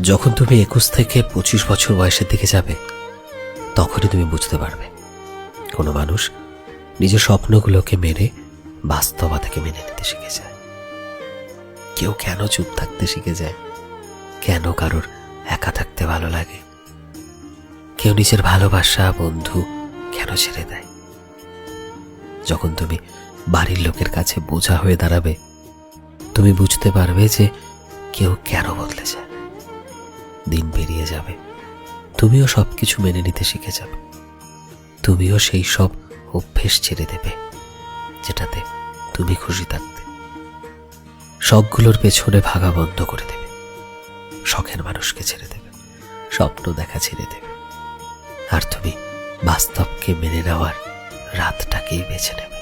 যখন তুমি 21 থেকে 25 বছর বয়সের দিকে যাবে, তখনই তুমি বুঝতে পারবে কোনো মানুষ নিজের স্বপ্নগুলোকে মেনে বাস্তবতাকে মেনে নিতে শিখে যায়। কেউ কেন চুপ থাকতে শিখে যায়, কেন কারোর একা থাকতে ভালো লাগে, কেউ নিজের ভালোবাসা বন্ধু কেন ছেড়ে দেয়। যখন তুমি বাড়ির লোকের কাছে বোঝা হয়ে দাঁড়াবে, তুমি বুঝতে পারবে যে কেউ কেন বদলে যায়। দিন পেরিয়ে যাবে, তুমিও সবকিছু মেনে নিতে শিখে যাবে। তুমিও সেই সব অভ্যেস ছেড়ে দেবে যেটাতে তুমি খুশি থাকতে। শখগুলোর পেছনে ভাগা বন্ধ করে দেবে, শখের মানুষকে ছেড়ে দেবে, স্বপ্ন দেখা ছেড়ে দেবে, আর তুমি বাস্তবকে মেনে নেওয়ার রাতটাকেই বেছে নেবে।